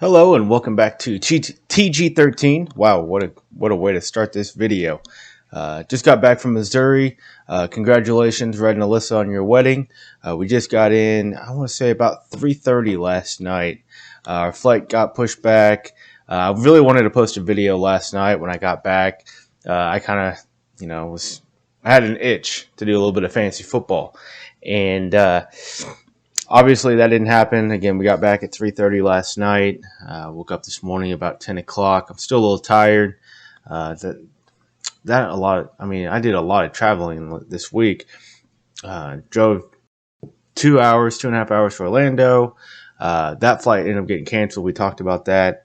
Hello and welcome back to TG13. Wow, what a way to start this video. Just got back from Missouri. Congratulations, Red and Alyssa, on your wedding. We just got in, I want to say about 3:30 last night. Our flight got pushed back. I really wanted to post a video last night when I got back. I kind of, I had an itch to do a little bit of fantasy football. And obviously, that didn't happen. Again, we got back at 3:30 last night. Woke up this morning about 10 o'clock. I'm still a little tired. I did a lot of traveling this week. Drove 2.5 hours for Orlando. That flight ended up getting canceled. We talked about that.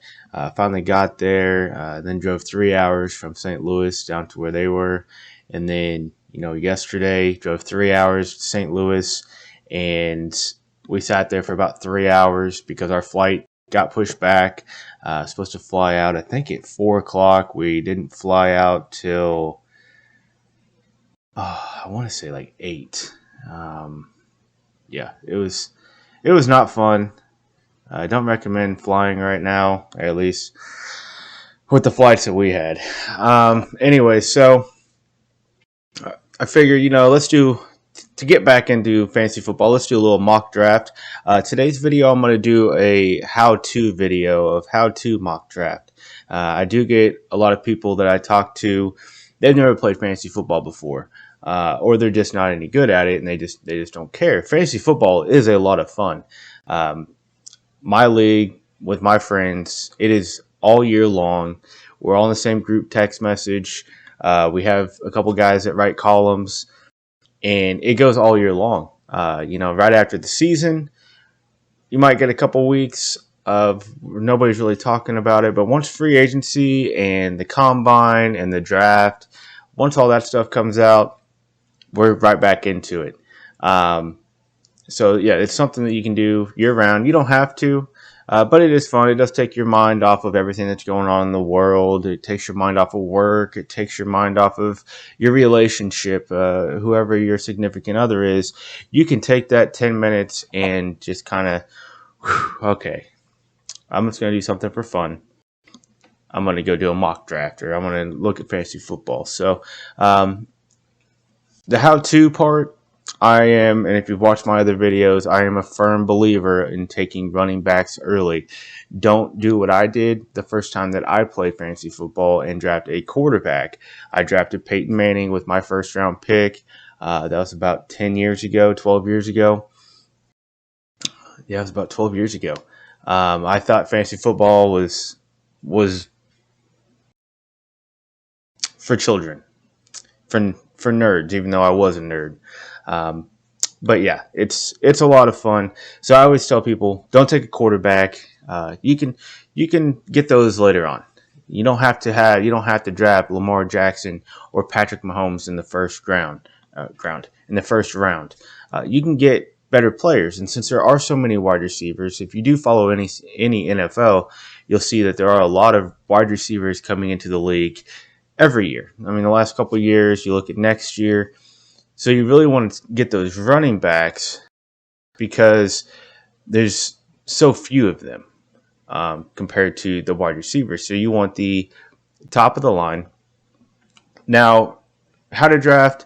Finally got there. Then drove 3 hours from St. Louis down to where they were. And then, yesterday drove 3 hours to St. Louis. And we sat there for about 3 hours because our flight got pushed back. Supposed to fly out, I think, at 4 o'clock. We didn't fly out till, I want to say like 8. It was not fun. I don't recommend flying right now, at least with the flights that we had. Anyway, so I figured, to get back into fantasy football, let's do a little mock draft. Today's video, I'm going to do a how-to video of how to mock draft. I do get a lot of people that I talk to, they've never played fantasy football before, or they're just not any good at it, and they just don't care. Fantasy football is a lot of fun. My league with my friends, it is all year long. We're all in the same group text message. We have a couple guys that write columns. And it goes all year long. Right after the season, you might get a couple weeks of nobody's really talking about it. But once free agency and the combine and the draft, once all that stuff comes out, we're right back into it. It's something that you can do year round. You don't have to, but it is fun. It does take your mind off of everything that's going on in the world. It takes your mind off of work. It takes your mind off of your relationship, whoever your significant other is. You can take that 10 minutes and just kind of, okay, I'm just going to do something for fun. I'm going to go do a mock draft, or I'm going to look at fantasy football. So the how-to part, and if you've watched my other videos, I am a firm believer in taking running backs early. Don't do what I did the first time that I played fantasy football and drafted a quarterback. I drafted Peyton Manning with my first round pick. That was about 12 years ago. Yeah, it was about 12 years ago. I thought fantasy football was for children, for nerds, even though I was a nerd. But yeah, it's a lot of fun. So I always tell people, don't take a quarterback. You can get those later on. You don't have to draft Lamar Jackson or Patrick Mahomes in the first round. You can get better players, and since there are so many wide receivers, if you do follow any NFL, you'll see that there are a lot of wide receivers coming into the league every year. I mean, the last couple of years, you look at next year. So you really want to get those running backs because there's so few of them compared to the wide receivers. So you want the top of the line. Now, how to draft?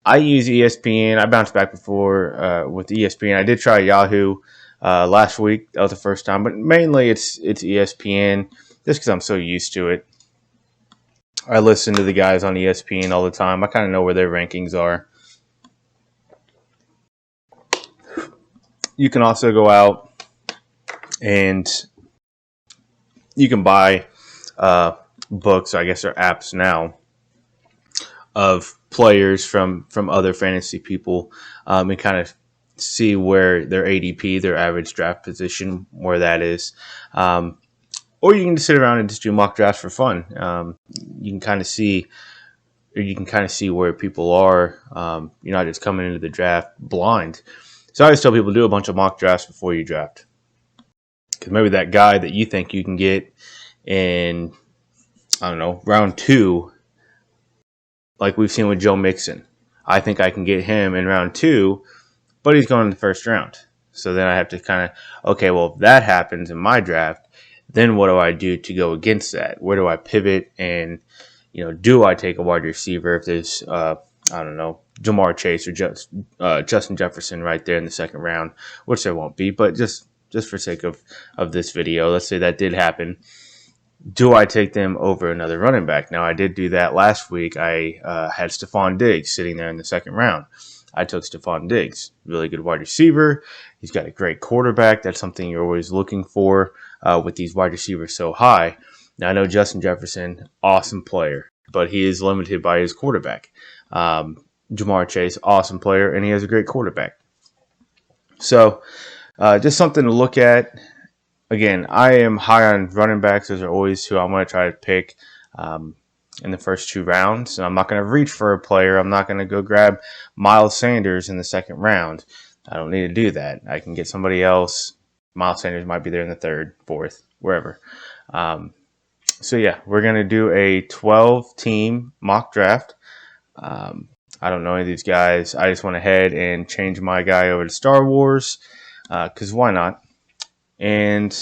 I use ESPN. I bounced back before with ESPN. I did try Yahoo last week. That was the first time. But mainly it's ESPN just because I'm so used to it. I listen to the guys on ESPN all the time. I kind of know where their rankings are. You can also go out and you can buy books, I guess they're apps now, of players from other fantasy people and kind of see where their ADP, their average draft position, where that is. Or you can just sit around and just do mock drafts for fun. You can kind of see where people are. You're not just coming into the draft blind. So I always tell people, do a bunch of mock drafts before you draft. Because maybe that guy that you think you can get in, round 2, like we've seen with Joe Mixon. I think I can get him in round 2, but he's going in the first round. So then I have to if that happens in my draft, Then what do I do to go against that? Where do I pivot? And, do I take a wide receiver if there's, I don't know, Jamar Chase or Justin Jefferson right there in the second round, which there won't be, but just for sake of this video, let's say that did happen. Do I take them over another running back? Now, I did do that last week. I had Stephon Diggs sitting there in the second round. I took Stephon Diggs, really good wide receiver. He's got a great quarterback. That's something you're always looking for with these wide receivers so high. Now, I know Justin Jefferson, awesome player, but he is limited by his quarterback. Jamar Chase, awesome player, and he has a great quarterback. So, just something to look at. Again, I am high on running backs. Those are always who I'm going to try to pick in the first 2 rounds. And I'm not going to reach for a player. I'm not going to go grab Miles Sanders in the second round. I don't need to do that. I can get somebody else. Miles Sanders might be there in the 3rd, 4th, wherever. So, yeah, we're going to do a 12-team mock draft. I don't know any of these guys. I just went ahead and changed my guy over to Star Wars because why not? And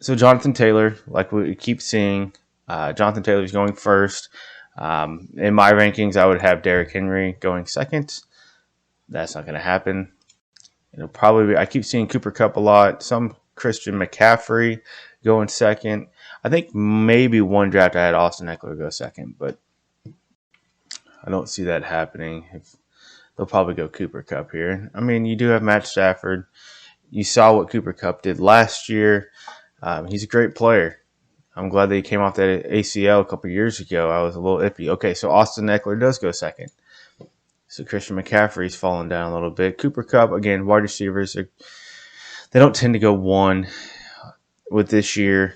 so Jonathan Taylor, like we keep seeing, Jonathan Taylor is going first. In my rankings, I would have Derrick Henry going second. That's not going to happen. It'll probably be, I keep seeing Cooper Kupp a lot. Some Christian McCaffrey going second. I think maybe one draft I had Austin Eckler go second, but I don't see that happening. They'll probably go Cooper Kupp here. I mean, you do have Matt Stafford. You saw what Cooper Kupp did last year. He's a great player. I'm glad that he came off that ACL a couple years ago. I was a little iffy. Okay, so Austin Eckler does go second. So Christian McCaffrey's fallen down a little bit. Cooper Kupp, again, wide receivers, they don't tend to go 1. With this year,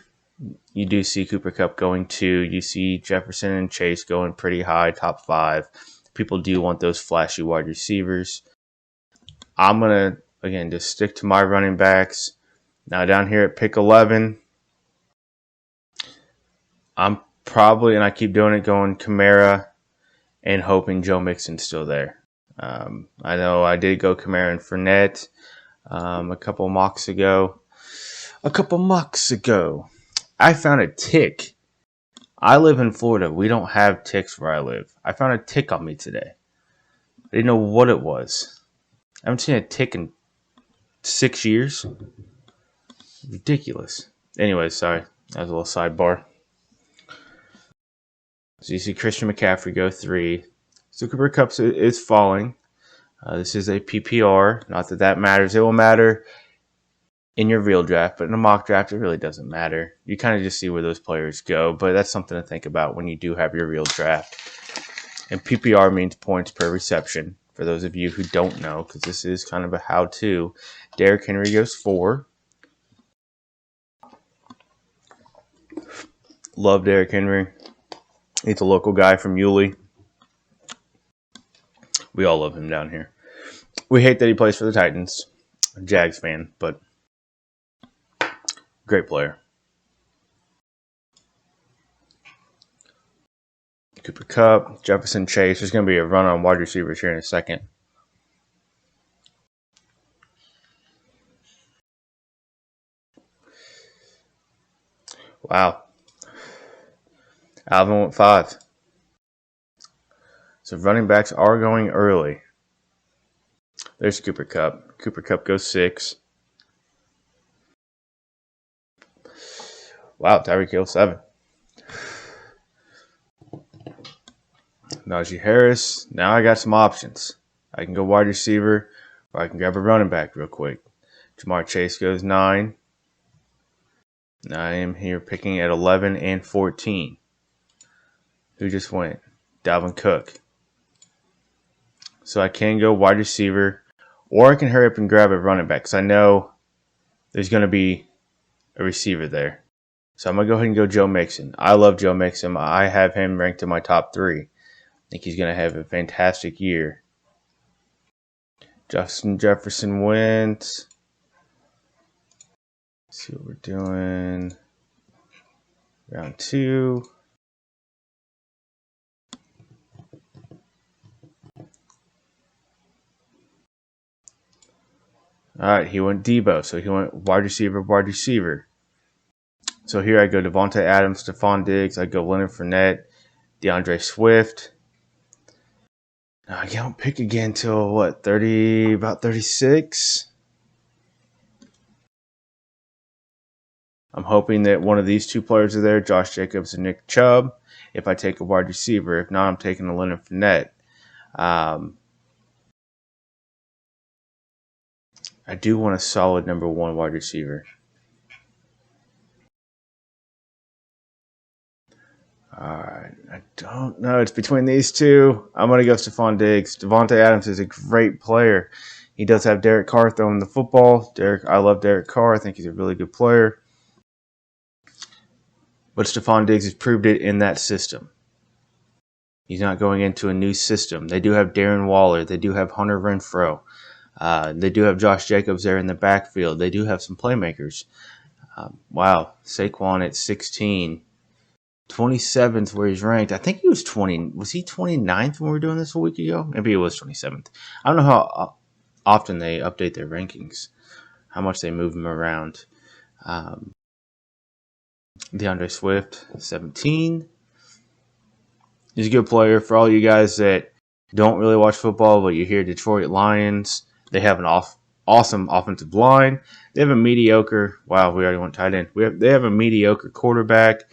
you do see Cooper Kupp going 2. You see Jefferson and Chase going pretty high, top 5. People do want those flashy wide receivers. I'm going to, again, just stick to my running backs. Now down here at pick 11, I'm probably, and I keep doing it, going Kamara and hoping Joe Mixon's still there. I know I did go Kamara and Fournette a couple mocks ago. I found a tick. I live in Florida. We don't have ticks where I live. I found a tick on me today. I didn't know what it was. I haven't seen a tick in 6 years. Ridiculous. Anyways, sorry. That was a little sidebar. So you see Christian McCaffrey go 3. So Cooper Kupp is falling. This is a PPR. Not that that matters. It will matter in your real draft, but in a mock draft, it really doesn't matter. You kind of just see where those players go, but that's something to think about when you do have your real draft. And PPR means points per reception. For those of you who don't know, because this is kind of a how-to, Derrick Henry goes 4. Love Derrick Henry. He's a local guy from Yulee. We all love him down here. We hate that he plays for the Titans. A Jags fan, but great player. Cooper Kupp, Jefferson, Chase. There's going to be a run on wide receivers here in a second. Wow. Alvin went 5. So running backs are going early. There's Cooper Kupp. Cooper Kupp goes 6. Wow, Tyreek Hill 7. Najee Harris. Now I got some options. I can go wide receiver, or I can grab a running back real quick. Jamar Chase goes 9. Now I am here picking at 11 and 14. Who just went? Dalvin Cook. So I can go wide receiver, or I can hurry up and grab a running back because I know there's going to be a receiver there. So I'm going to go ahead and go Joe Mixon. I love Joe Mixon. I have him ranked in my top 3. I think he's going to have a fantastic year. Justin Jefferson went. Let's see what we're doing. Round 2. All right, he went Debo, so he went wide receiver, wide receiver. So here I go Devontae Adams, Stephon Diggs. I go Leonard Fournette, DeAndre Swift. I don't pick again till what, 30, about 36. I'm hoping that one of these two players are there, Josh Jacobs and Nick Chubb. If I take a wide receiver, if not, I'm taking a Leonard Fournette. I do want a solid number one wide receiver. Alright, I don't know. It's between these two. I'm going to go Stephon Diggs. Devontae Adams is a great player. He does have Derek Carr throwing the football. I love Derek Carr. I think he's a really good player. But Stephon Diggs has proved it in that system. He's not going into a new system. They do have Darren Waller. They do have Hunter Renfrow. They do have Josh Jacobs there in the backfield. They do have some playmakers. Wow, Saquon at 16. 27th where he's ranked. I think he was 20. Was he 29th when we were doing this a week ago? Maybe it was 27th. I don't know how often they update their rankings, how much they move them around. DeAndre Swift, 17. He's a good player. For all you guys that don't really watch football, but you hear Detroit Lions, they have an awesome offensive line. They have a mediocre, wow, we already went tight end. They have a mediocre quarterback,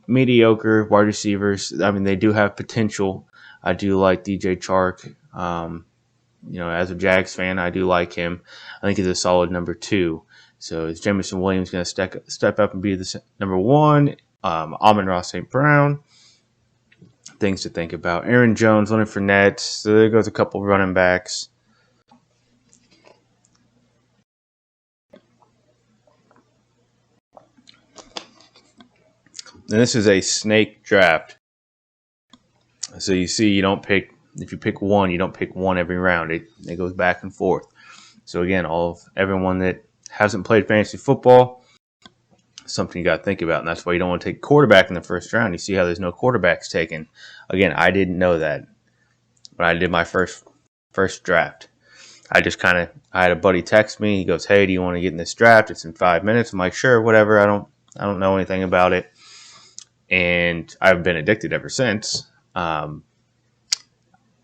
mediocre wide receivers. I mean, they do have potential. I do like DJ Chark. As a Jags fan, I do like him. I think he's a solid number 2. So is Jameson Williams going to step up and be the number 1? Amon-Ra St. Brown. Things to think about. Aaron Jones, Leonard Fournette. So there goes a couple running backs. And this is a snake draft. So you see, if you pick one, you don't pick one every round. It goes back and forth. So again, everyone that hasn't played fantasy football, something you got to think about. And that's why you don't want to take quarterback in the first round. You see how there's no quarterbacks taken. Again, I didn't know that when I did my first draft. I had a buddy text me. He goes, "Hey, do you want to get in this draft? It's in 5 minutes." I'm like, "Sure, whatever." I don't know anything about it. And I've been addicted ever since. I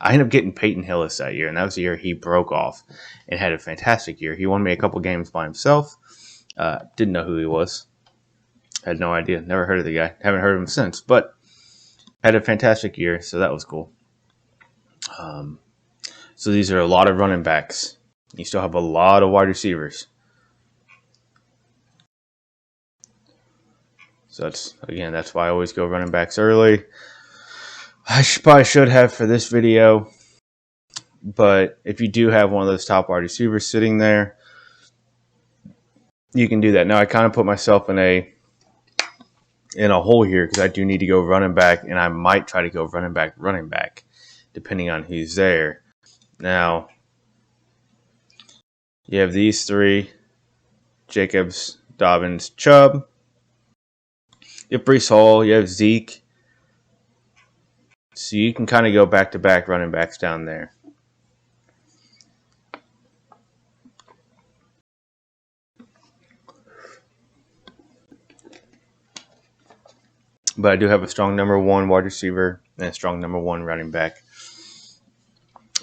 ended up getting Peyton Hillis that year, and that was the year he broke off and had a fantastic year. He won me a couple games by himself. Didn't know who he was. Had no idea. Never heard of the guy. Haven't heard of him since, but had a fantastic year, so that was cool. So these are a lot of running backs. You still have a lot of wide receivers. So that's why I always go running backs early. I probably should have for this video, but if you do have one of those top wide receivers sitting there, you can do that. Now I kind of put myself in a hole here because I do need to go running back, and I might try to go running back, depending on who's there. Now you have these 3: Jacobs, Dobbins, Chubb. You have Breece Hall. You have Zeke. So you can kind of go back-to-back running backs down there. But I do have a strong number 1 wide receiver and a strong number 1 running back.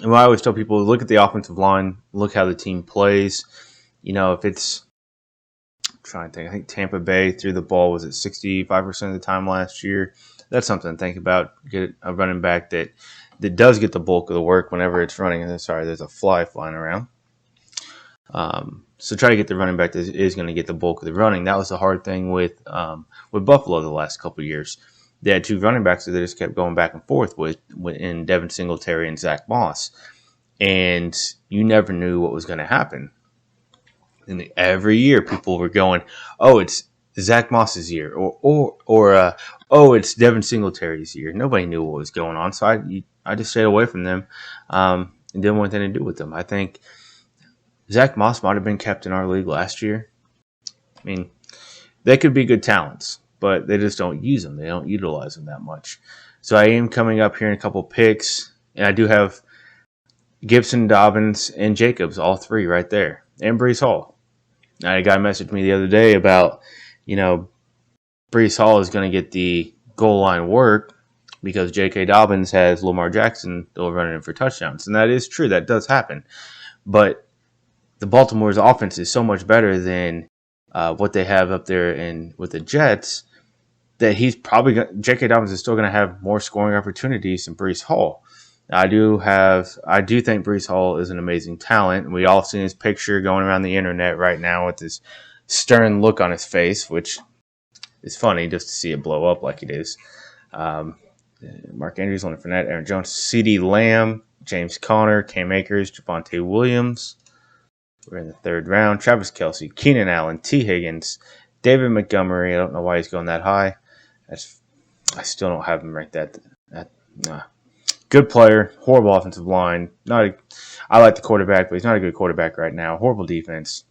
And what I always tell people, look at the offensive line, look how the team plays. If it's, I'm trying to think, I think Tampa Bay threw the ball, was it 65% of the time last year? That's something to think about. Get a running back that does get the bulk of the work whenever it's running. Sorry, there's a fly flying around. So try to get the running back that is going to get the bulk of the running. That was the hard thing with Buffalo the last couple of years. They had 2 running backs that they just kept going back and forth in Devin Singletary and Zach Moss. And you never knew what was going to happen. And every year people were going, "Oh, it's Zach Moss's year," or "Oh, it's Devin Singletary's year." Nobody knew what was going on, so I just stayed away from them and didn't want anything to do with them. I think Zach Moss might have been kept in our league last year. I mean, they could be good talents, but they just don't use them. They don't utilize them that much. So I am coming up here in a couple picks, and I do have Gibson, Dobbins, and Jacobs, all 3 right there. and Breece Hall. Now, a guy messaged me the other day about, Breece Hall is going to get the goal line work because J.K. Dobbins has Lamar Jackson still running in for touchdowns. And that is true. That does happen. But the Baltimore's offense is so much better than what they have up there with the Jets that J.K. Dobbins is still going to have more scoring opportunities than Breece Hall. I do think Breece Hall is an amazing talent. We all seen his picture going around the internet right now with this stern look on his face, which is funny just to see it blow up like it is. Mark Andrews, Leonard Fournette, Aaron Jones, CeeDee Lamb, James Conner, Cam Akers, Javonte Williams. We're in the third round. Travis Kelce, Keenan Allen, T. Higgins, David Montgomery. I don't know why he's going that high. I still don't have him ranked that. Good player, horrible offensive line. I like the quarterback, but he's not a good quarterback right now. Horrible defense.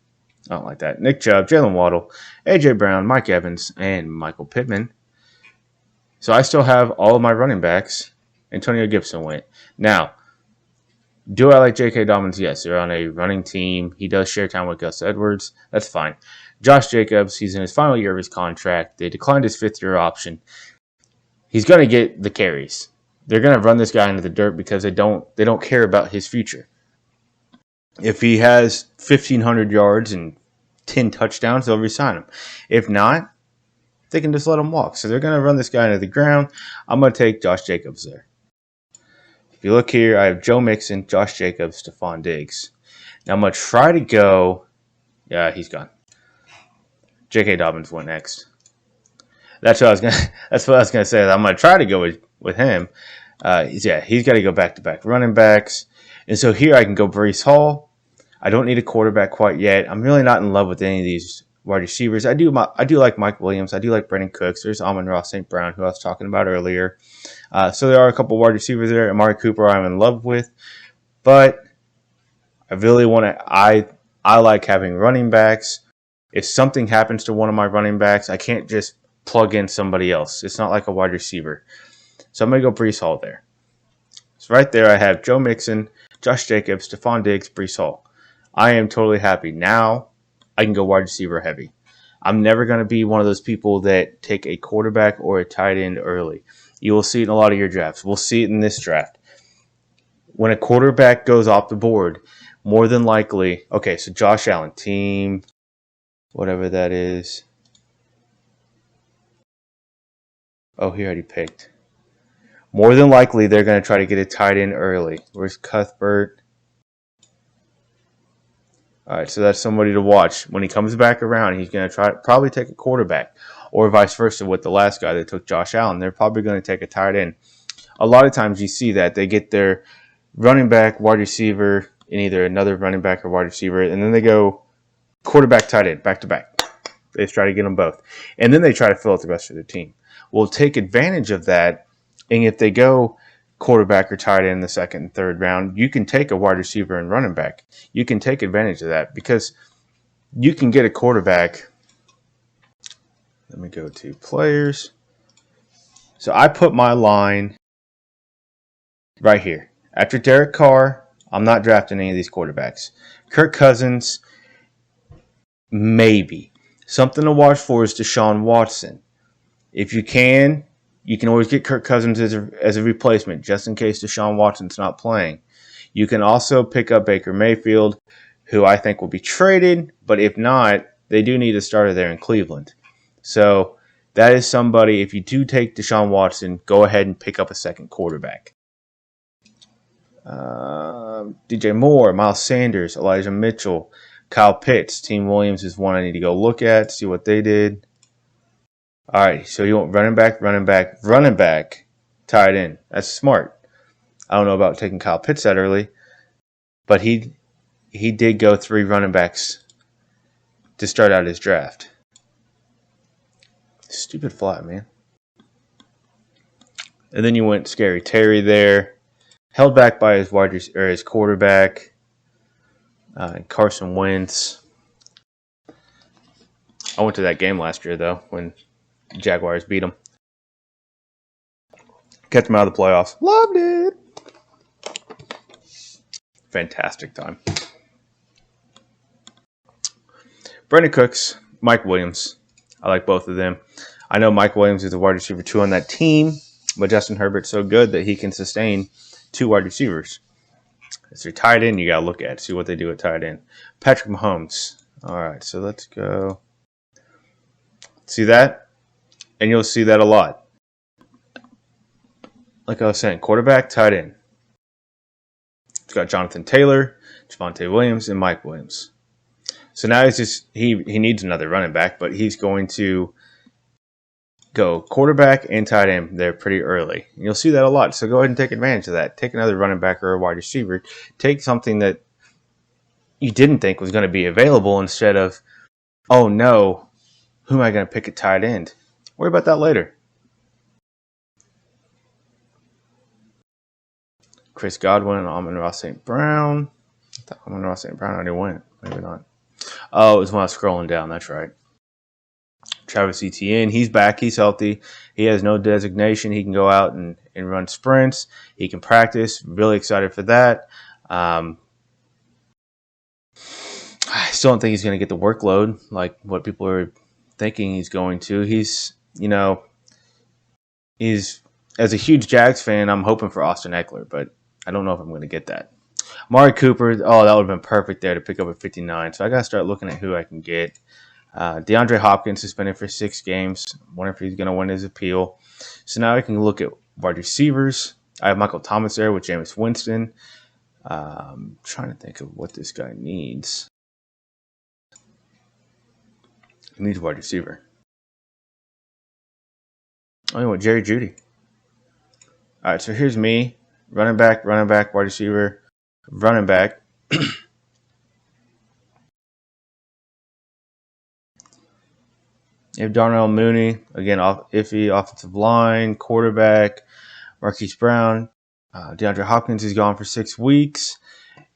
I don't like that. Nick Chubb, Jalen Waddle, A.J. Brown, Mike Evans, and Michael Pittman. So I still have all of my running backs. Antonio Gibson went. Now, do I like J.K. Dobbins? Yes, they're on a running team. He does share time with Gus Edwards. That's fine. Josh Jacobs, he's in his final year of his contract. They declined his fifth-year option. He's going to get the carries. They're going to run this guy into the dirt because they don't care about his future. If he has 1,500 yards and 10 touchdowns, they'll resign him. If not, they can just let him walk. So they're going to run this guy into the ground. I'm going to take Josh Jacobs there. If you look here, I have Joe Mixon, Josh Jacobs, Stephon Diggs. Now I'm going to try to go. Yeah, he's gone. J.K. Dobbins went next. That's what I was gonna say. I'm gonna try to go with him. He's got to go back-to-back running backs, and so here I can go Breece Hall. I don't need a quarterback quite yet. I'm really not in love with any of these wide receivers. I do like Mike Williams. I do like Brandon Cooks. There's Amon-Ra St. Brown, who I was talking about earlier. So there are a couple wide receivers there. Amari Cooper I'm in love with, but I really want to. I like having running backs. If something happens to one of my running backs, I can't just plug in somebody else. It's not like a wide receiver. So I'm going to go Breece Hall there. So right there I have Joe Mixon, Josh Jacobs, Stephon Diggs, Breece Hall. I am totally happy. Now I can go wide receiver heavy. I'm never going to be one of those people that take a quarterback or a tight end early. You will see it in a lot of your drafts. We'll see it in this draft. When a quarterback goes off the board, more than likely, okay, so Josh Allen, team, whatever that is. Oh, he already picked. More than likely, they're going to try to get a tight end early. Where's Cuthbert? All right, so that's somebody to watch. When he comes back around, he's going to probably take a quarterback, or vice versa with the last guy that took Josh Allen. They're probably going to take a tight end. A lot of times you see that. They get their running back, wide receiver, and either another running back or wide receiver, and then they go quarterback, tight end, back-to-back. They try to get them both. And then they try to fill out the rest of their team. We'll take advantage of that, and if they go quarterback or tight end in the second and third round, you can take a wide receiver and running back. You can take advantage of that because you can get a quarterback. Let me go to players. So I put my line right here. After Derek Carr, I'm not drafting any of these quarterbacks. Kirk Cousins, maybe. Something to watch for is Deshaun Watson. If you can always get Kirk Cousins as a replacement, just in case Deshaun Watson's not playing. You can also pick up Baker Mayfield, who I think will be traded, but if not, they do need a starter there in Cleveland. So that is somebody, if you do take Deshaun Watson, go ahead and pick up a second quarterback. DJ Moore, Miles Sanders, Elijah Mitchell, Kyle Pitts. Team Williams is one I need to go look at, see what they did. All right, so you want running back, tight end. That's smart. I don't know about taking Kyle Pitts that early, but he did go 3 running backs to start out his draft. Stupid flat, man. And then you went Scary Terry there, held back by his quarterback, Carson Wentz. I went to that game last year though when Jaguars beat them. Kept them out of the playoffs. Loved it. Fantastic time. Brandon Cooks, Mike Williams. I like both of them. I know Mike Williams is the wide receiver 2 on that team, but Justin Herbert's so good that he can sustain 2 wide receivers. It's your tight end you got to look at, see what they do at tight end. Patrick Mahomes. All right, so let's go. See that? And you'll see that a lot. Like I was saying, quarterback, tight end. It's got Jonathan Taylor, Javonte Williams, and Mike Williams. So now he needs another running back, but he's going to go quarterback and tight end there pretty early. And you'll see that a lot. So go ahead and take advantage of that. Take another running back or a wide receiver. Take something that you didn't think was going to be available instead of, oh no, who am I going to pick at tight end? Worry about that later. Chris Godwin and Amon-Ra St. Brown. I thought Amon-Ra St. Brown already went. Maybe not. Oh, it was when I was scrolling down. That's right. Travis Etienne, he's back. He's healthy. He has no designation. He can go out and run sprints. He can practice. Really excited for that. I still don't think he's going to get the workload like what people are thinking he's going to. He's as a huge Jags fan, I'm hoping for Austin Eckler, but I don't know if I'm going to get that. Amari Cooper, oh, that would have been perfect there to pick up at 59. So I got to start looking at who I can get. DeAndre Hopkins suspended for 6 games. Wonder if he's going to win his appeal. So now I can look at wide receivers. I have Michael Thomas there with Jameis Winston. Trying to think of what this guy needs. He needs a wide receiver. Oh, you know what? Jerry Jeudy. All right, so here's me. Running back, wide receiver, running back. You have Darnell Mooney, again, iffy offensive line, quarterback, Marquise Brown. DeAndre Hopkins is gone for 6 weeks.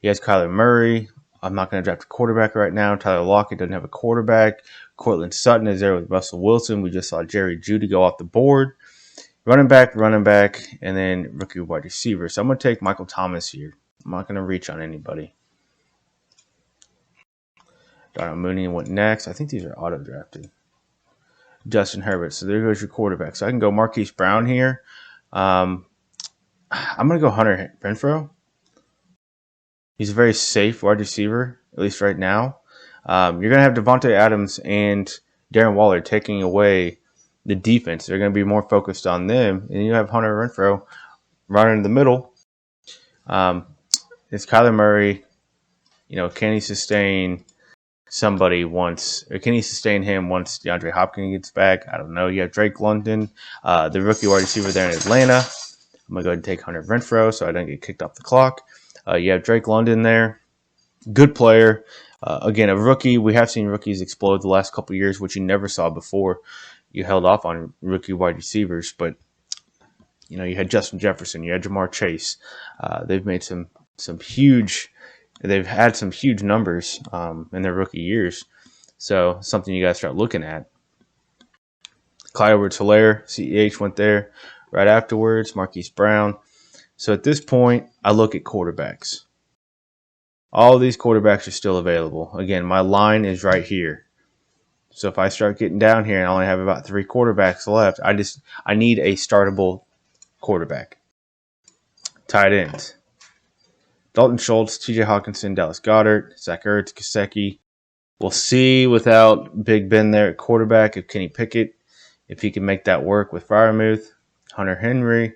He has Kyler Murray. I'm not going to draft a quarterback right now. Tyler Lockett doesn't have a quarterback. Cortland Sutton is there with Russell Wilson. We just saw Jerry Jeudy go off the board. Running back, and then rookie wide receiver. So I'm going to take Michael Thomas here. I'm not going to reach on anybody. Darnell Mooney went next. I think these are auto-drafted. Justin Herbert. So there goes your quarterback. So I can go Marquise Brown here. I'm going to go Hunter Renfrow. He's a very safe wide receiver, at least right now. You're going to have Devontae Adams and Darren Waller taking away the defense. They're going to be more focused on them. And you have Hunter Renfrow running in the middle. It's Kyler Murray. Can he sustain somebody once, or can he sustain him once DeAndre Hopkins gets back? I don't know. You have Drake London, the rookie wide receiver there in Atlanta. I'm going to go ahead and take Hunter Renfrow so I don't get kicked off the clock. You have Drake London there. Good player. Again, a rookie. We have seen rookies explode the last couple of years, which you never saw before. You held off on rookie wide receivers, but you had Justin Jefferson, you had Jamar Chase. They've made some huge. They've had some huge numbers in their rookie years, so something you got to start looking at. Clyde Edwards-Helaire, CEH went there right afterwards. Marquise Brown. So at this point, I look at quarterbacks. All of these quarterbacks are still available. Again, my line is right here. So if I start getting down here and I only have about 3 quarterbacks left, I need a startable quarterback. Tight ends. Dalton Schultz, TJ Hawkinson, Dallas Goedert, Zach Ertz, Gesicki. We'll see without Big Ben there at quarterback if Kenny Pickett, if he can make that work with Freiermuth, Hunter Henry.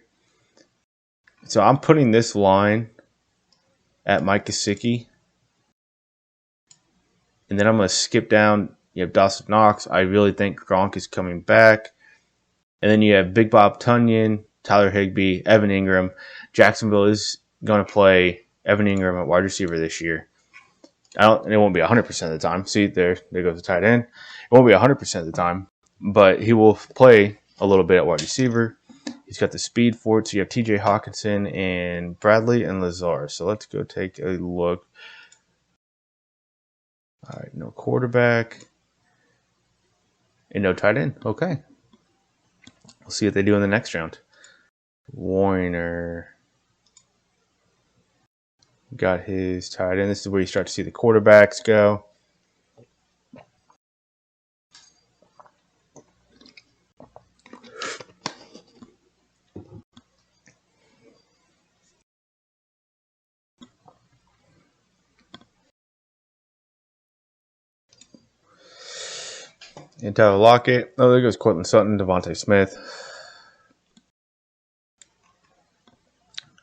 So I'm putting this line at Mike Gesicki. And then I'm going to skip down. You have Dawson Knox. I really think Gronk is coming back. And then you have Big Bob Tunyon, Tyler Higbee, Evan Ingram. Jacksonville is going to play Evan Ingram at wide receiver this year. It won't be 100% of the time. See, there goes the tight end. It won't be 100% of the time, but he will play a little bit at wide receiver. He's got the speed for it. So you have TJ Hawkinson and Bradley and Lazar. So let's go take a look. All right, no quarterback and no tight end. Okay. We'll see what they do in the next round. Warner got his tight end. This is where you start to see the quarterbacks go. And Tyler Lockett. Oh, there goes Cortland Sutton, Devontae Smith,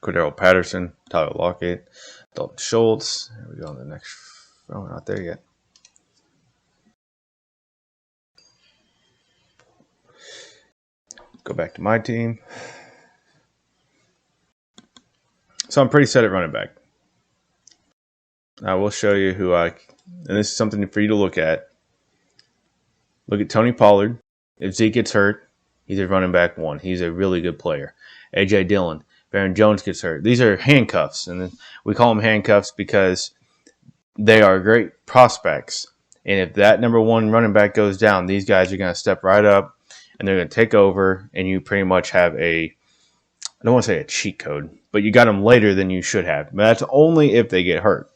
Cordero Patterson, Tyler Lockett, Dalton Schultz. There we go on the next. Oh, we're not there yet. Go back to my team. So I'm pretty set at running back. I will show you who and this is something for you to look at. Look at Tony Pollard. If Zeke gets hurt, he's a running back 1. He's a really good player. A.J. Dillon. Baron Jones gets hurt. These are handcuffs, and we call them handcuffs because they are great prospects. And if that number 1 running back goes down, these guys are going to step right up, and they're going to take over, and you pretty much have I don't want to say a cheat code, but you got them later than you should have. But that's only if they get hurt.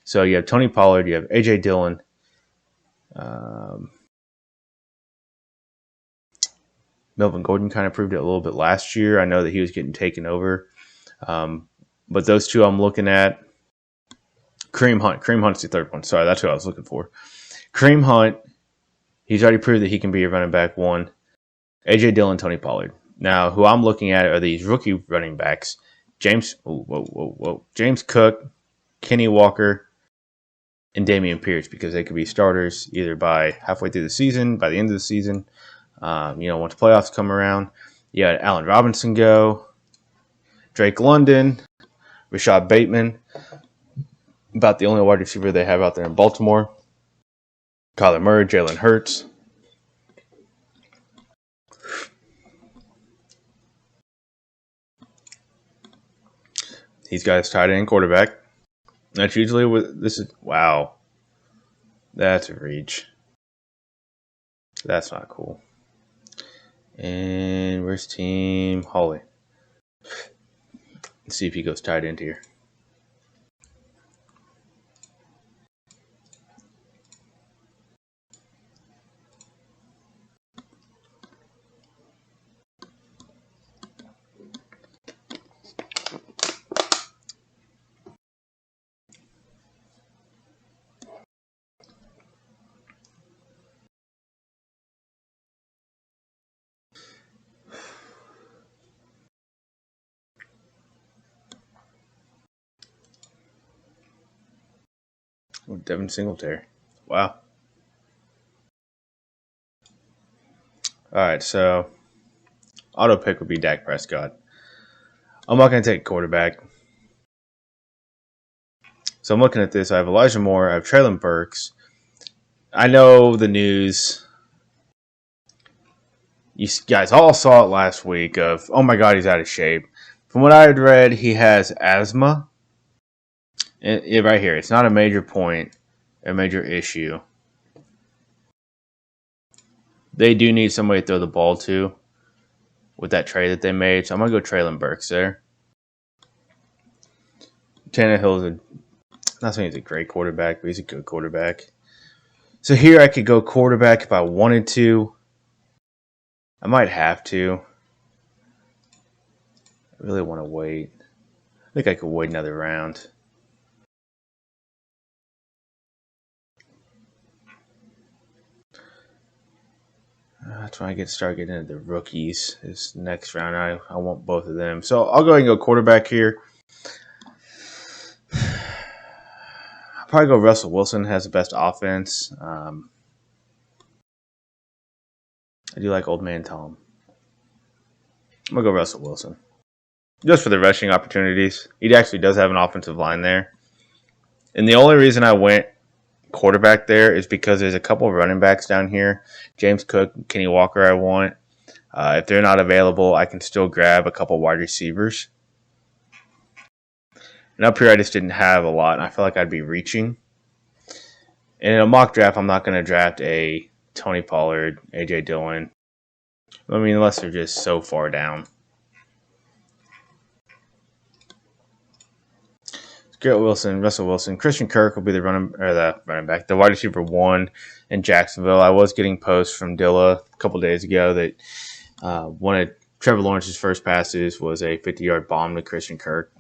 So you have Tony Pollard, you have A.J. Dillon, Melvin Gordon kind of proved it a little bit last year. I know that he was getting taken over. But those two I'm looking at. Kareem Hunt. Kareem Hunt's the third one. Sorry, that's who I was looking for. Kareem Hunt, he's already proved that he can be a running back 1. A.J. Dillon, Tony Pollard. Now, who I'm looking at are these rookie running backs. James Cook, Kenny Walker, and Dameon Pierce, because they could be starters either by halfway through the season, by the end of the season. Once playoffs come around. You had Allen Robinson go, Drake London, Rashad Bateman, about the only wide receiver they have out there in Baltimore. Kyler Murray, Jalen Hurts. He's got his tight end quarterback. That's usually what this is. Wow. That's a reach. That's not cool. And where's Team Holly? Let's see if he goes tight end here. Devin Singletary. Wow. All right, so auto pick would be Dak Prescott. I'm not going to take quarterback. So I'm looking at this. I have Elijah Moore. I have Treylon Burks. I know the news. You guys all saw it last week of, oh my God, he's out of shape. From what I had read, he has asthma. Right here. It's not a major point, a major issue. They do need somebody to throw the ball to with that trade that they made. So I'm going to go Treylon Burks there. Tannehill's not saying he's a great quarterback, but he's a good quarterback. So here I could go quarterback if I wanted to. I might have to. I really want to wait. I think I could wait another round. That's when I start getting into the rookies. This next round, I want both of them. So I'll go ahead and go quarterback here. I'll probably go Russell Wilson. Has the best offense. I do like old man Tom. I'm going to go Russell Wilson. Just for the rushing opportunities. He actually does have an offensive line there. And the only reason I went quarterback there is because there's a couple of running backs down here. James Cook, Kenny Walker I want. If they're not available, I can still grab a couple wide receivers. And up here I just didn't have a lot, and I feel like I'd be reaching. And in a mock draft, I'm not going to draft a Tony Pollard, A.J. Dillon. I mean, unless they're just so far down. Garrett Wilson, Russell Wilson, Christian Kirk will be the running back, the wide receiver 1 in Jacksonville. I was getting posts from Dilla a couple days ago that one of Trevor Lawrence's first passes was a 50-yard bomb to Christian Kirk.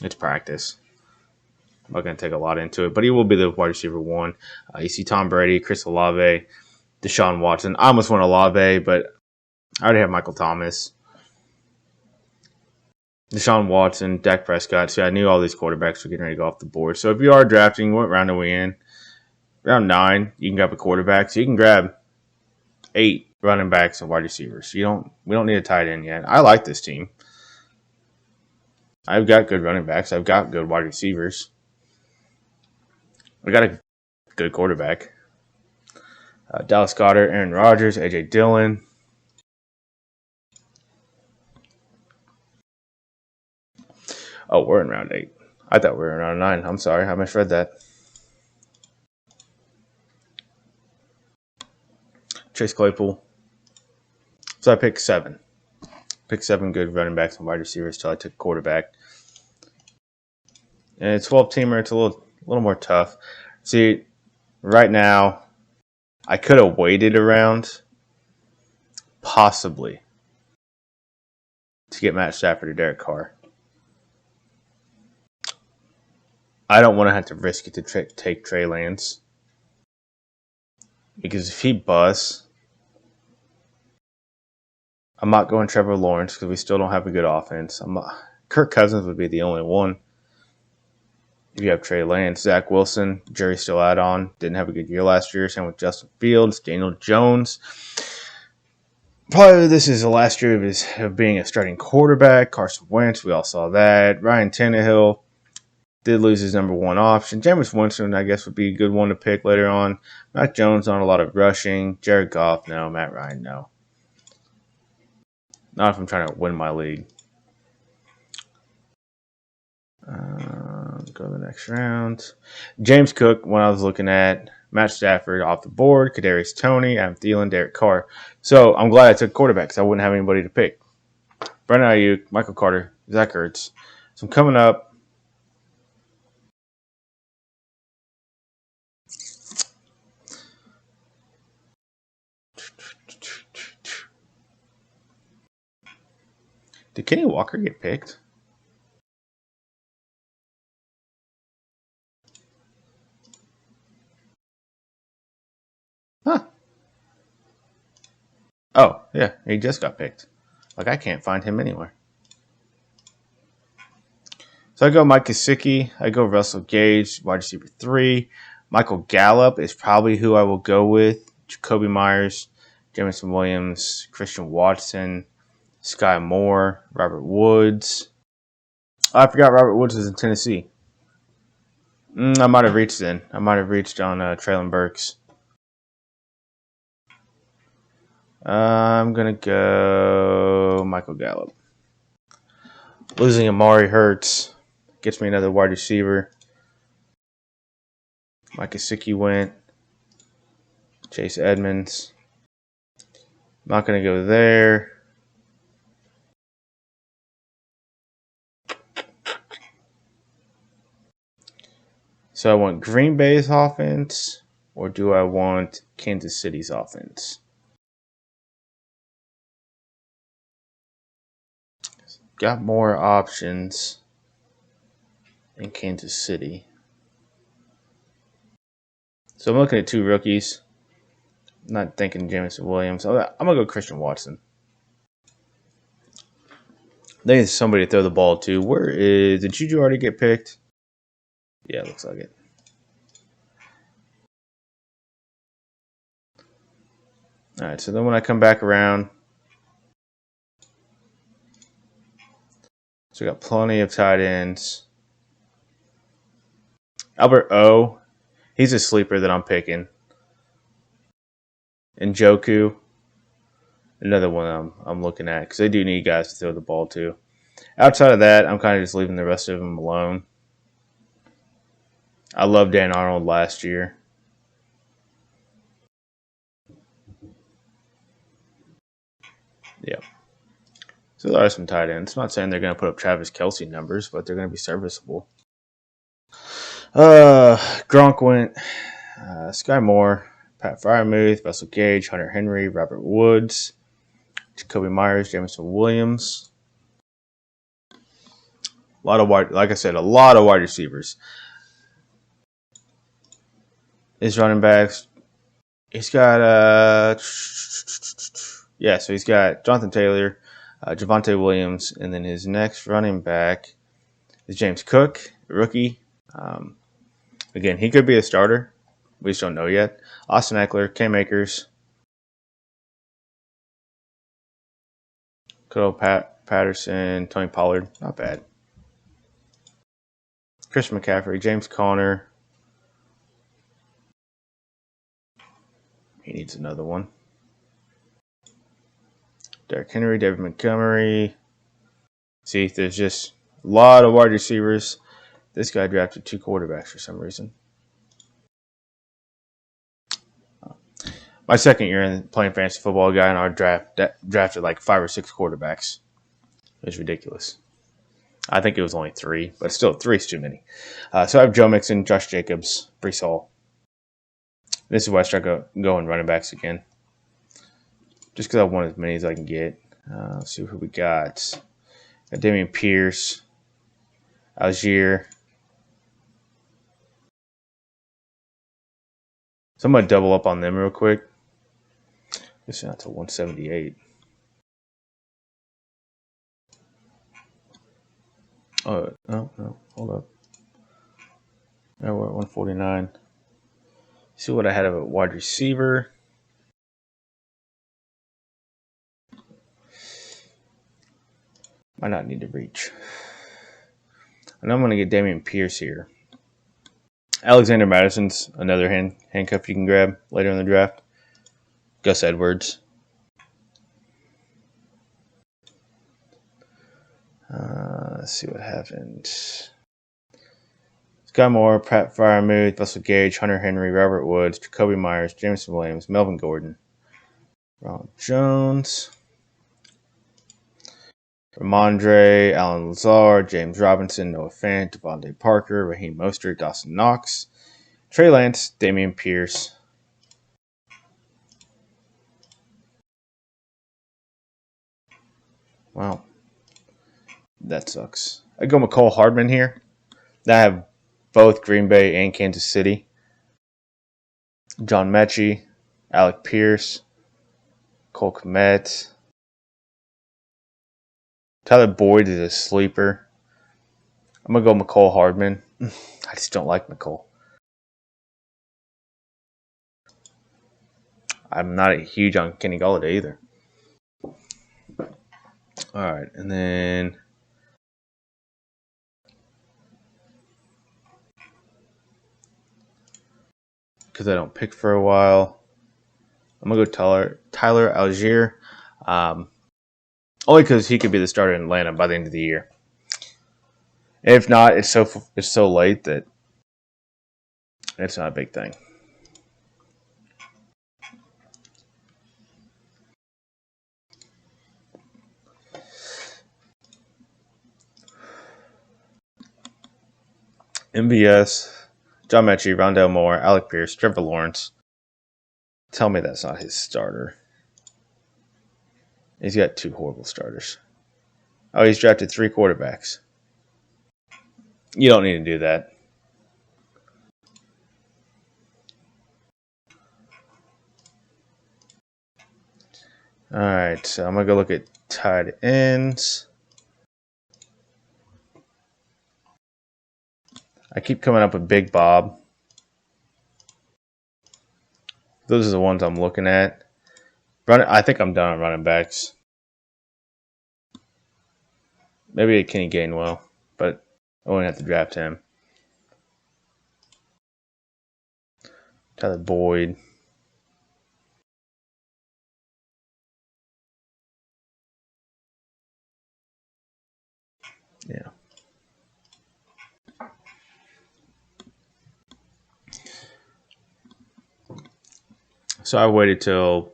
It's practice. I'm not going to take a lot into it, but he will be the wide receiver 1. You see Tom Brady, Chris Olave, Deshaun Watson. I almost went Olave, but I already have Michael Thomas. Deshaun Watson, Dak Prescott. See, I knew all these quarterbacks were getting ready to go off the board. So if you are drafting, what round are we in? Round 9, you can grab a quarterback. So you can grab 8 running backs and wide receivers. We don't need a tight end yet. I like this team. I've got good running backs. I've got good wide receivers. I got a good quarterback. Dallas Goedert, Aaron Rodgers, A.J. Dillon. Oh, we're in round 8. I thought we were in round 9. I'm sorry. I misread that. Chase Claypool. So I picked 7. Picked 7 good running backs and wide receivers till I took quarterback. And it's 12-teamer. It's a little more tough. See, right now, I could have waited around, possibly, to get Matt Stafford or Derek Carr. I don't want to have to risk it to take Trey Lance. Because if he busts, I'm not going Trevor Lawrence because we still don't have a good offense. Kirk Cousins would be the only one. If you have Trey Lance, Zach Wilson, jury's still out on. Didn't have a good year last year. Same with Justin Fields, Daniel Jones. Probably this is the last year of being a starting quarterback. Carson Wentz, we all saw that. Ryan Tannehill did lose his number 1 option. Jameis Winston, I guess, would be a good one to pick later on. Mac Jones on a lot of rushing. Jared Goff, no. Matt Ryan, no. Not if I'm trying to win my league. Go to the next round. James Cook, when I was looking at Matt Stafford off the board, Kadarius Toney, Adam Thielen, Derek Carr. So I'm glad I took quarterback because I wouldn't have anybody to pick. Brandon Ayuk, Michael Carter, Zach Ertz. So I'm coming up. Did Kenny Walker get picked? Huh. Oh, yeah, he just got picked. Like, I can't find him anywhere. So I go Mike Gesicki. I go Russell Gage, wide receiver 3. Michael Gallup is probably who I will go with. Jacoby Myers, Jameson Williams, Christian Watson, Sky Moore, Robert Woods. Oh, I forgot Robert Woods was in Tennessee. I might have reached then. I might have reached on Traylon Burks. I'm going to go Michael Gallup. Losing Amari hurts. Gets me another wide receiver. Mike Gesicki went. Chase Edmonds. Not going to go there. So I want Green Bay's offense, or do I want Kansas City's offense? Got more options in Kansas City. So I'm looking at 2 rookies. I'm not thinking Jameson Williams. I'm going to go Christian Watson. They need somebody to throw the ball to. Did Juju already get picked? Yeah, looks like it. All right, so then when I come back around, so we got plenty of tight ends. Albert O, he's a sleeper that I'm picking. And Njoku, another one I'm looking at because they do need guys to throw the ball to. Outside of that, I'm kind of just leaving the rest of them alone. I loved Dan Arnold last year. Yeah. So there are some tight ends. I'm not saying they're going to put up Travis Kelce numbers, but they're going to be serviceable. Gronk went. Sky Moore, Pat Freiermuth, Russell Gage, Hunter Henry, Robert Woods, Jacoby Myers, Jameson Williams. A lot of a lot of wide receivers. His running backs, He's got so he's got Jonathan Taylor, Javonte Williams, and then his next running back is James Cook, rookie. Um, Again, he could be a starter. We just don't know yet. Austin Eckler, Cam Akers, Cole Patterson, Tony Pollard. Not bad. Chris McCaffrey, James Conner. He needs another one. Derrick Henry, David Montgomery. See, there's just a lot of wide receivers. This guy drafted 2 quarterbacks for some reason. My second year in playing fantasy football, a guy in our draft drafted like 5 or 6 quarterbacks. It was ridiculous. I think it was only 3, but still 3 is too many. So I have Joe Mixon, Josh Jacobs, Brees Hall. This is why I start going running backs again. Just because I want as many as I can get. Let's see who we got. Got Dameon Pierce, Algier. So I'm going to double up on them real quick. This is not to 178. Oh, no, hold up. Now we're at 149. See what I had of a wide receiver. Might not need to reach. And I'm going to get Dameon Pierce here. Alexander Madison's another handcuff you can grab later in the draft. Gus Edwards. Let's see what happens. Scott Moore, Pat Fryermuth, Russell Gage, Hunter Henry, Robert Woods, Jacoby Myers, Jameson Williams, Melvin Gordon, Ronald Jones, Ramondre, Alan Lazard, James Robinson, Noah Fant, Devontae Parker, Raheem Mostert, Dawson Knox, Trey Lance, Dameon Pierce. Wow. That sucks. I go McCole Hardman here. I have both Green Bay and Kansas City. John Mechie, Alec Pierce, Cole Kmet. Tyler Boyd is a sleeper. I'm going to go McCole Hardman. I just don't like McCole. I'm not huge on Kenny Golladay either. All right, and then because I don't pick for a while, I'm going to go Tyler Algier. Only because he could be the starter in Atlanta by the end of the year. If not, it's so late that it's not a big thing. MVS, John Mechie, Rondale Moore, Alec Pierce, Trevor Lawrence. Tell me that's not his starter. He's got 2 horrible starters. Oh, he's drafted 3 quarterbacks. You don't need to do that. All right, so I'm going to go look at tight ends. I keep coming up with Big Bob. Those are the ones I'm looking at. I think I'm done on running backs. Maybe a Kenny Gainwell, but I wouldn't have to draft him. Tyler Boyd. Yeah. So I waited till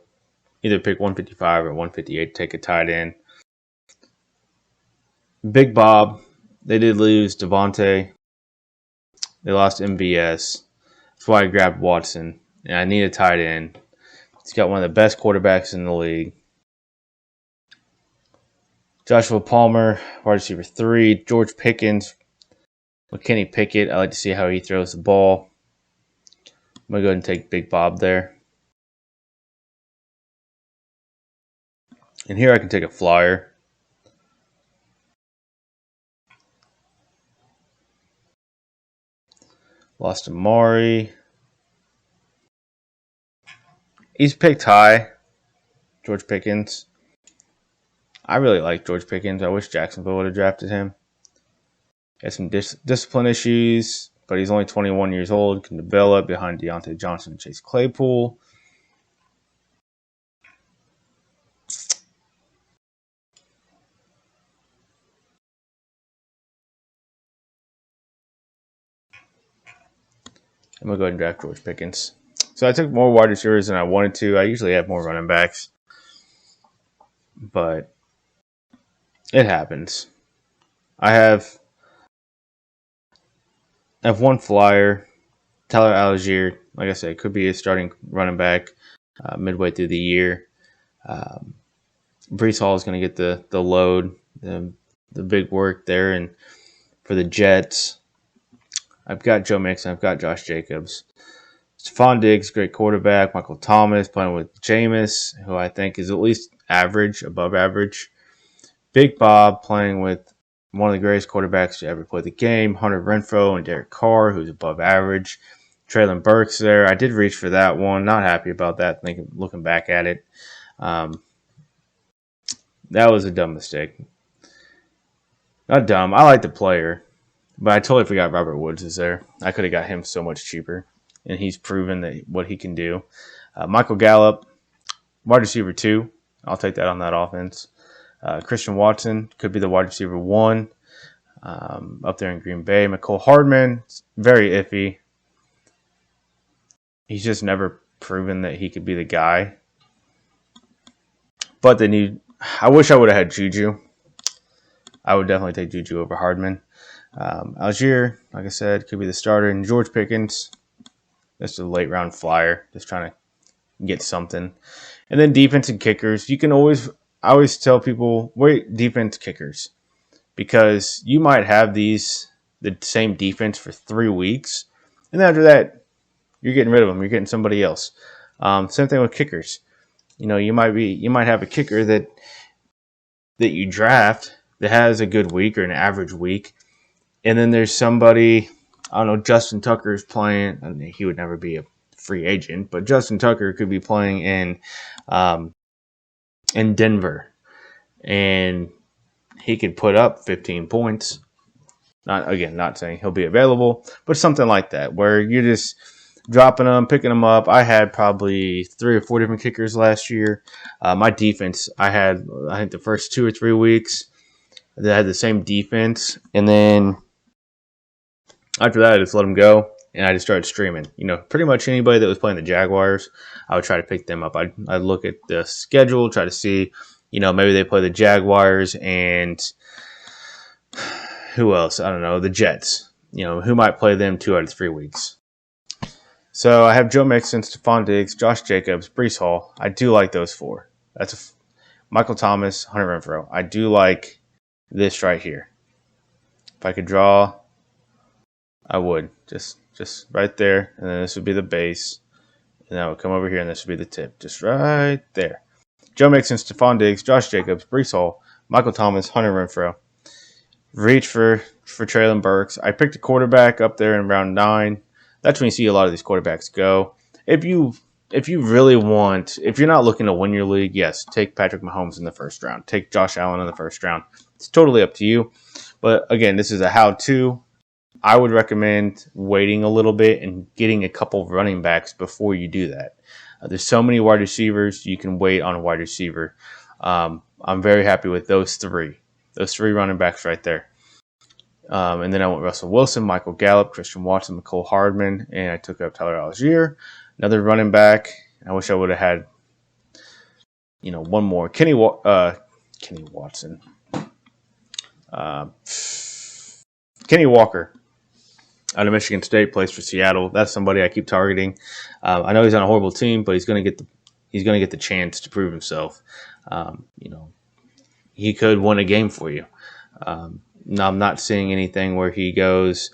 either pick 155 or 158 to take a tight end. Big Bob, they did lose Devontae. They lost MVS. That's why I grabbed Watson. And I need a tight end. He's got one of the best quarterbacks in the league. Joshua Palmer, wide receiver 3. George Pickens, McKinney Pickett. I like to see how he throws the ball. I'm going to go ahead and take Big Bob there. And here I can take a flyer. Lost Amari. He's picked high. George Pickens. I really like George Pickens. I wish Jacksonville would have drafted him. He has some discipline issues, but he's only 21 years old. Can develop behind Deontay Johnson and Chase Claypool. I'm going to go ahead and draft George Pickens. So I took more wide receivers than I wanted to. I usually have more running backs, but it happens. I have one flyer. Tyler Algier, like I said, could be a starting running back midway through the year. Brees Hall is going to get the load, the big work there, and for the Jets, I've got Joe Mixon, I've got Josh Jacobs. Stephon Diggs, great quarterback. Michael Thomas playing with Jameis, who I think is at least average, above average. Big Bob playing with one of the greatest quarterbacks to ever play the game. Hunter Renfrow and Derek Carr, who's above average. Traylon Burks there. I did reach for that one. Not happy about that, looking back at it. That was a dumb mistake. Not dumb. I like the player, but I totally forgot Robert Woods is there. I could have got him so much cheaper, and he's proven that what he can do. Michael Gallup, wide receiver 2. I'll take that on that offense. Christian Watson could be the wide receiver 1 up there in Green Bay. Mecole Hardman, very iffy. He's just never proven that he could be the guy. But I wish I would have had Juju. I would definitely take Juju over Hardman. Algier, like I said, could be the starter. And George Pickens, that's a late round flyer, just trying to get something. And then defense and kickers. I always tell people, wait, defense kickers. Because you might have the same defense for 3 weeks. And then after that, you're getting rid of them. You're getting somebody else. Same thing with kickers. You might have a kicker that you draft that has a good week or an average week, and then there's somebody, I don't know, Justin Tucker is playing. I mean, he would never be a free agent, but Justin Tucker could be playing in Denver, and he could put up 15 points. Not saying he'll be available, but something like that where you're just dropping them, picking them up. I had probably 3 or 4 different kickers last year. My defense, I think the first 2 or 3 weeks, they had the same defense. And then after that, I just let them go. And I just started streaming. Pretty much anybody that was playing the Jaguars, I would try to pick them up. I'd look at the schedule, try to see, maybe they play the Jaguars and who else? I don't know, the Jets. Who might play them 2 out of 3 weeks. So I have Joe Mixon, Stephon Diggs, Josh Jacobs, Brees Hall. I do like those 4. That's Michael Thomas, Hunter Renfrow. I do like this right here. If I could draw, I would. Just right there. And then this would be the base. And I would come over here and this would be the tip. Just right there. Joe Mixon, Stephon Diggs, Josh Jacobs, Brees Hall, Michael Thomas, Hunter Renfrow. Reach for Traylon Burks. I picked a quarterback up there in round 9. That's when you see a lot of these quarterbacks go. If you really want, if you're not looking to win your league, yes, take Patrick Mahomes in the first round. Take Josh Allen in the first round. It's totally up to you. But again, this is a how-to. I would recommend waiting a little bit and getting a couple of running backs before you do that. There's so many wide receivers. You can wait on a wide receiver. I'm very happy with those 3. Those 3 running backs right there. And then I went Russell Wilson, Michael Gallup, Christian Watson, Mecole Hardman, and I took up Tyler Algier, another running back. I wish I would have had, one more. Kenny Watson. Kenny Walker out of Michigan State, plays for Seattle. That's somebody I keep targeting. I know he's on a horrible team, but he's going to get the chance to prove himself. He could win a game for you. No, I'm not seeing anything where he goes,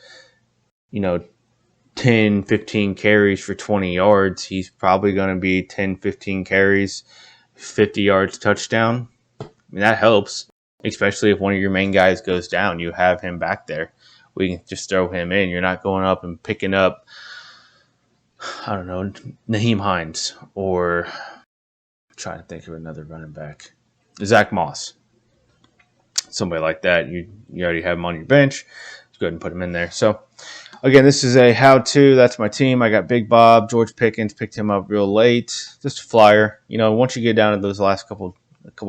10, 15 carries for 20 yards. He's probably going to be 10, 15 carries, 50 yards touchdown. mean, that helps, especially if one of your main guys goes down. You have him back there. We can just throw him in. You're not going up and picking up, I don't know, Naheem Hines, or I'm trying to think of another running back, Zach Moss, somebody like that. You already have him on your bench. Let's go ahead and put him in there. So again, this is a how-to. That's my team. I got Big Bob, George Pickens, picked him up real late. Just a flyer. Once you get down to those last couple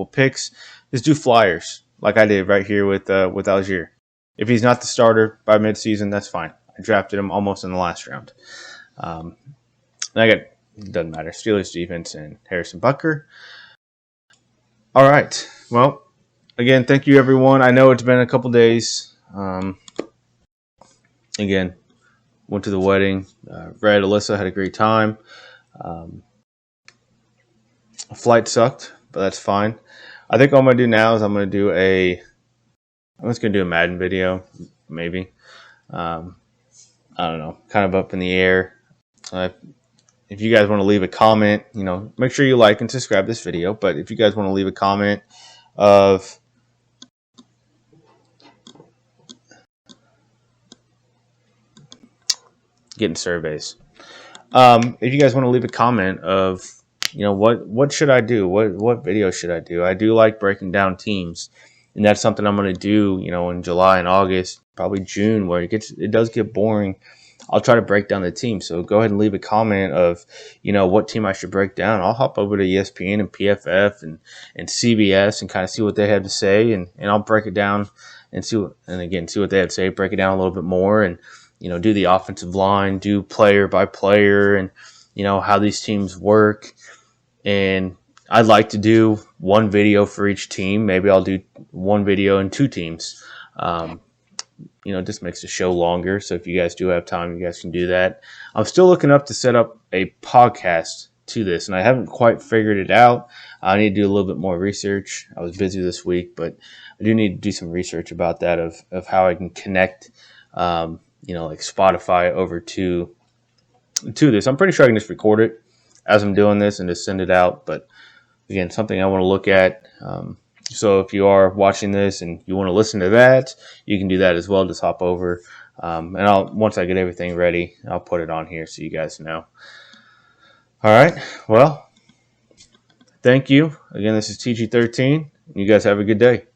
picks, just do flyers like I did right here with Algier. If he's not the starter by midseason, that's fine. I drafted him almost in the last round. It doesn't matter. Steelers defense and Harrison Butker. All right. Well, again, thank you everyone. I know it's been a couple days. Again, went to the wedding. Red, Alyssa had a great time. Flight sucked, but that's fine. I think all I'm going to do now is I'm just going to do a Madden video, maybe. I don't know, kind of up in the air. If you guys want to leave a comment, make sure you like and subscribe this video. But if you guys want to leave a comment of getting surveys. If you guys want to leave a comment of, what should I do? What video should I do? I do like breaking down teams, and that's something I'm going to do, in July and August, probably June, where it does get boring. I'll try to break down the team. So go ahead and leave a comment of, what team I should break down. I'll hop over to ESPN and PFF and CBS and kind of see what they have to say, and I'll break it down and see what they have to say, break it down a little bit more, and do the offensive line, do player by player, and how these teams work. And I'd like to do one video for each team. Maybe I'll do one video in two teams. It just makes the show longer. So if you guys do have time, you guys can do that. I'm still looking up to set up a podcast to this, and I haven't quite figured it out. I need to do a little bit more research. I was busy this week, but I do need to do some research about that of how I can connect, like Spotify over to this. I'm pretty sure I can just record it as I'm doing this and just send it out. But again, something I want to look at. So if you are watching this and you want to listen to that, you can do that as well. Just hop over. And once I get everything ready, I'll put it on here so you guys know. All right. Well, thank you. Again, this is TG13. You guys have a good day.